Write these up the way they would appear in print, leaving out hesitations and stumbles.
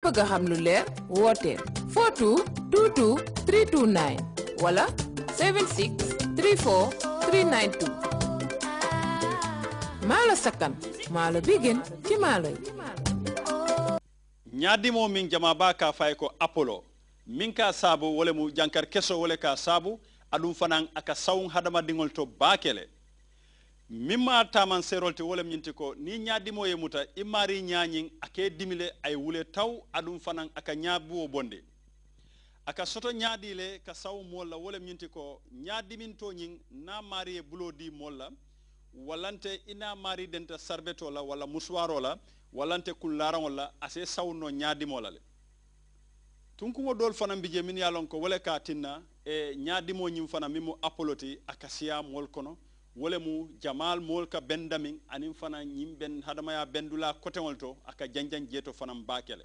bëgg xam lu leer wooteel 42 22 329 wala 76 34 392 maalo sakkan maalo bigin ci maalo yi ñaadimo min jama ba ka fay ko apollo min ka sabu wala mu jankar keso wala ka sabu adum fanan aka sawun hadama dingol to bakele mimma taman serolte wala nyinti ko ni ñaadimo ye muta imari ñañin ake dimile ay wule taw adum fanan aka ñaabu bonde aka soto ñaadile ka saw molla wala nyinti ko ñaadimin to ñing na mari bulodi molla walante ina mari denta sarbeto la wala muswaro la walante kullaran la ase sawno ñaadimo la le tunkumo dol fana mbije min yalon ko wala ka tinna e ñaadimo ñim fana mimu apoloti akasia mol kono wala mu jamal mol ka bendamin anin fana ñim ben hadama ya bendula kotewol to aka janjan jeto fana bakele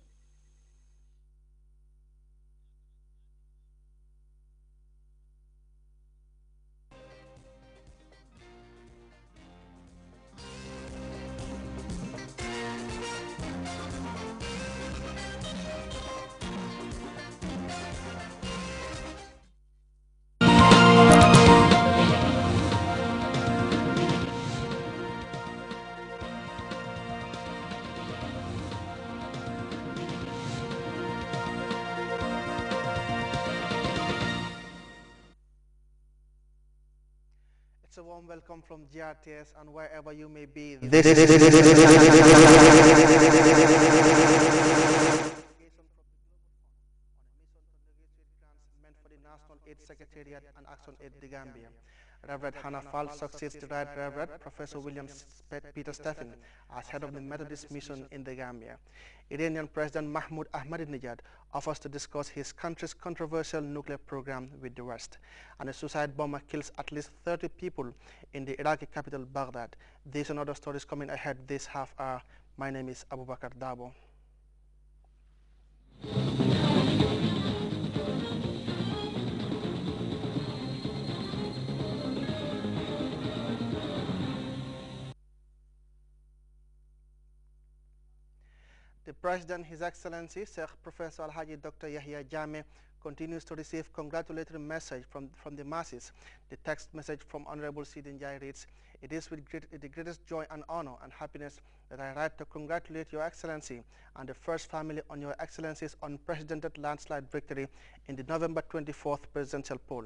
It's a warm welcome from Grts and wherever you may be. This is a meant for the National Aid Secretariat and Action Aid the Gambia. Reverend Hannah Fall succeeds the Right Reverend Professor William Peter Stephen as head of the Methodist Mission in the Gambia. Iranian President Mahmoud Ahmadinejad offers to discuss his country's controversial nuclear program with the West. And a suicide bomber kills at least 30 people in the Iraqi capital Baghdad. These and other stories coming ahead this half hour. My name is Abubakar Dabo. The President, His Excellency, Sheikh Professor Alhaji Dr. Yahya Jammeh, continues to receive congratulatory message from the masses. The text message from Honorable Sidin Jai reads, "It is with the greatest joy and honor and happiness that I write to congratulate Your Excellency and the First Family on Your Excellency's unprecedented landslide victory in the November 24th presidential poll.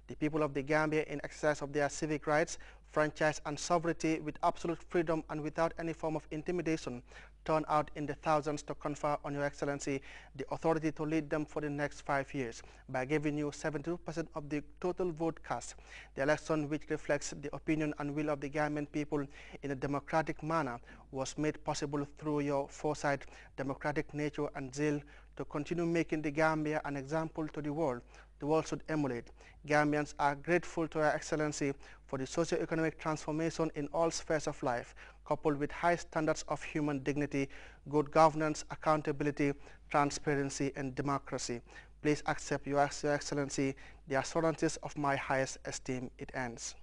The people of the Gambia, in exercise of their civic rights, franchise and sovereignty with absolute freedom and without any form of intimidation, turn out in the thousands to confer on Your Excellency the authority to lead them for the next 5 years by giving you 72% of the total vote cast. The election, which reflects the opinion and will of the Gambian people in a democratic manner, was made possible through your foresight, democratic nature and zeal to continue making the Gambia an example to the world. The world should emulate. Gambians are grateful to Your Excellency for the socio-economic transformation in all spheres of life, coupled with high standards of human dignity, good governance, accountability, transparency, and democracy. Please accept, Your Excellency, the assurances of my highest esteem." It ends.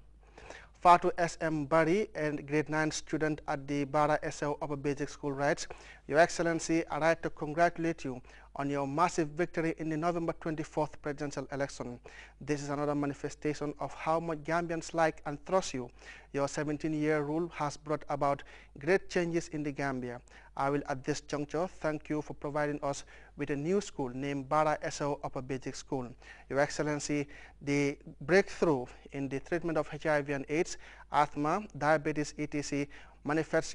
Fatu S.M. Barry, a grade 9 student at the Bara SL Upper Basic School, writes, "Your Excellency, I write to congratulate you on your massive victory in the November 24th presidential election. This is another manifestation of how much Gambians like and trust you. Your 17-year rule has brought about great changes in the Gambia. I will at this juncture thank you for providing us with a new school named Bara SL Upper Basic School. Your Excellency, the breakthrough in the treatment of HIV and AIDS, asthma, diabetes, etc. manifests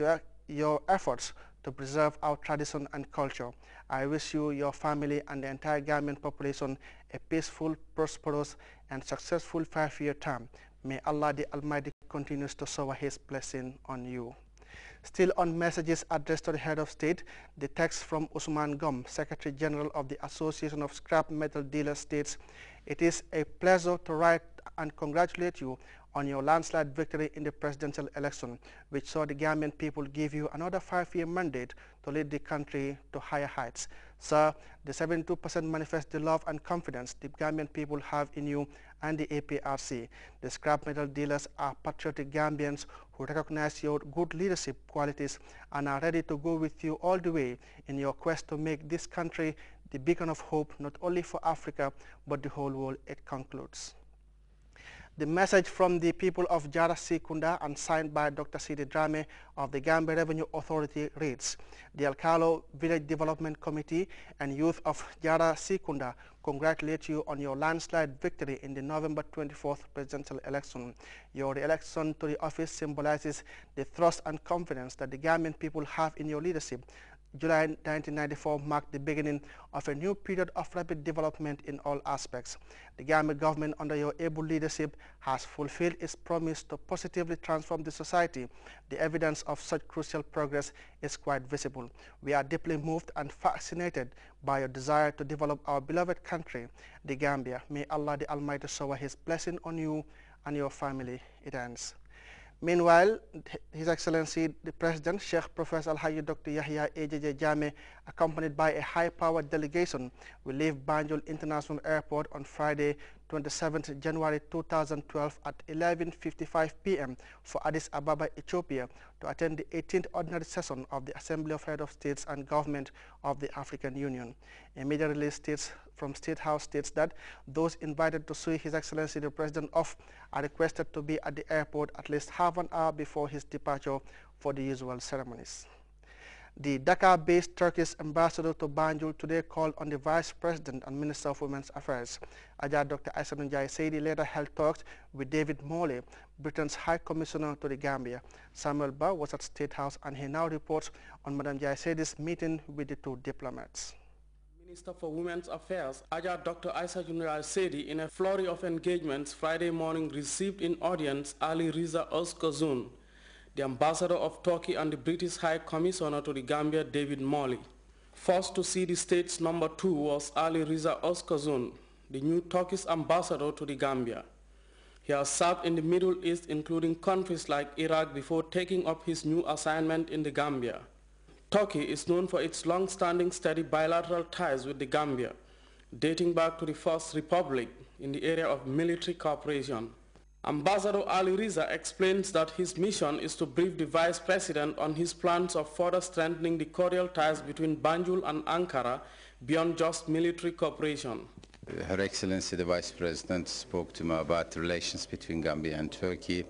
your efforts to preserve our tradition and culture. I wish you, your family, and the entire Gambian population a peaceful, prosperous, and successful 5-year term. May Allah the Almighty continues to shower His blessing on you." Still on messages addressed to the head of state, the text from Usman Gum, Secretary General of the Association of Scrap Metal Dealers, states, "It is a pleasure to write and congratulate you on your landslide victory in the presidential election, which saw the Gambian people give you another 5-year mandate to lead the country to higher heights. Sir, the 72% manifests the love and confidence the Gambian people have in you and the APRC. The scrap metal dealers are patriotic Gambians who recognize your good leadership qualities and are ready to go with you all the way in your quest to make this country the beacon of hope not only for Africa but the whole world, it concludes. The message from the people of Jara Sikunda and signed by Dr. Sidi Drame of the Gambia Revenue Authority reads, the Alcalo Village Development Committee and youth of Jara Sikunda congratulate you on your landslide victory in the November 24th presidential election. Your election to the office symbolizes the trust and confidence that the Gambian people have in your leadership. July 1994 marked the beginning of a new period of rapid development in all aspects. The Gambia government, under your able leadership, has fulfilled its promise to positively transform the society. The evidence of such crucial progress is quite visible. We are deeply moved and fascinated by your desire to develop our beloved country, the Gambia. May Allah the Almighty shower His blessing on you and your family, it ends. Meanwhile, His Excellency the President, Sheikh Professor Al-Haji Dr. Yahya AJJ Jammeh, accompanied by a high-powered delegation, will leave Banjul International Airport on Friday, 27th January 2012 at 11:55 p.m. for Addis Ababa, Ethiopia, to attend the 18th ordinary session of the Assembly of Heads of States and Government of the African Union. A media release states from State House states that those invited to see His Excellency the President off are requested to be at the airport at least half an hour before his departure for the usual ceremonies. The Dakar-based Turkish ambassador to Banjul today called on the Vice President and Minister of Women's Affairs. Ajah Dr. Aissatou Njie Seydi later held talks with David Morley, Britain's High Commissioner to the Gambia. Samuel Ba was at State House and he now reports on Madam Njie Seydi's meeting with the two diplomats. Minister for Women's Affairs, Ajah Dr. Aissatou Njie Seydi, in a flurry of engagements Friday morning, received in audience Ali Riza Özkozoğlu, the ambassador of Turkey and the British High Commissioner to the Gambia, David Morley. First to see the state's number 2 was Ali Riza Özkozoğlu, the new Turkish ambassador to the Gambia. He has served in the Middle East, including countries like Iraq, before taking up his new assignment in the Gambia. Turkey is known for its long-standing steady bilateral ties with the Gambia, dating back to the First Republic in the area of military cooperation. Ambassador Ali Riza explains that his mission is to brief the Vice President on his plans of further strengthening the cordial ties between Banjul and Ankara beyond just military cooperation. Her Excellency the Vice President spoke to me about the relations between Gambia and Turkey,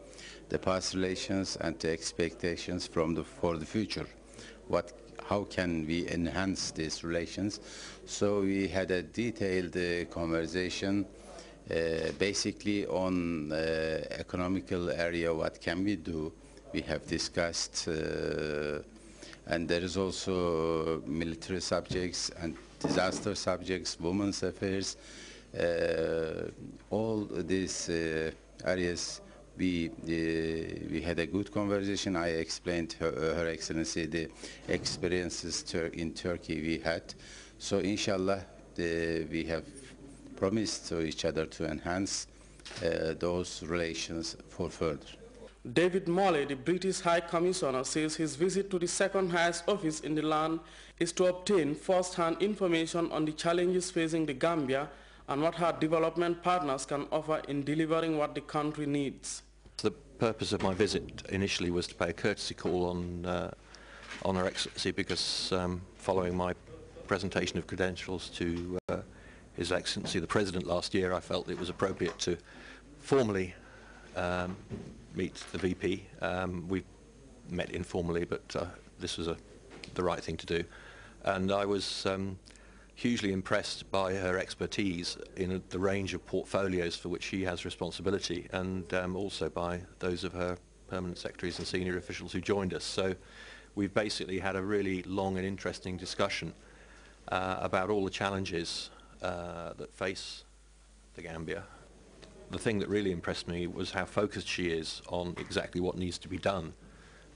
the past relations and the expectations for the future. How can we enhance these relations? So we had a detailed conversation basically on economical area, what can we do. We have discussed, and there is also military subjects and disaster subjects, women's affairs, all these areas. We had a good conversation. I explained Her Excellency the experiences in Turkey we had. So inshallah, we have promised to each other to enhance those relations for further. David Morley, the British High Commissioner, says his visit to the second highest office in the land is to obtain first-hand information on the challenges facing the Gambia and what her development partners can offer in delivering what the country needs. The purpose of my visit initially was to pay a courtesy call on Her Excellency because following my presentation of credentials to His Excellency the President last year, I felt it was appropriate to formally meet the VP. We met informally, but this was the right thing to do. And I was hugely impressed by her expertise in the range of portfolios for which she has responsibility, and also by those of her permanent secretaries and senior officials who joined us. So we've basically had a really long and interesting discussion about all the challenges that face the Gambia. The thing that really impressed me was how focused she is on exactly what needs to be done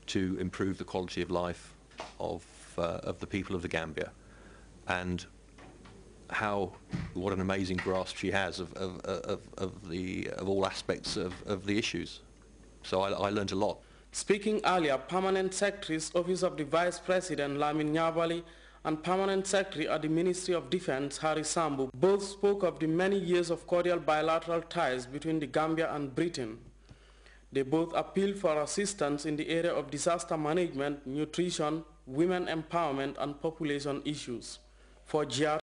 to improve the quality of life of the people of the Gambia, and what an amazing grasp she has of all aspects of the issues. So I learned a lot. Speaking earlier, Permanent Secretary's Office of the Vice President Lamin Nyabali and Permanent Secretary at the Ministry of Defense, Harry Sambu, both spoke of the many years of cordial bilateral ties between the Gambia and Britain. They both appealed for assistance in the area of disaster management, nutrition, women empowerment, and population issues. For GRT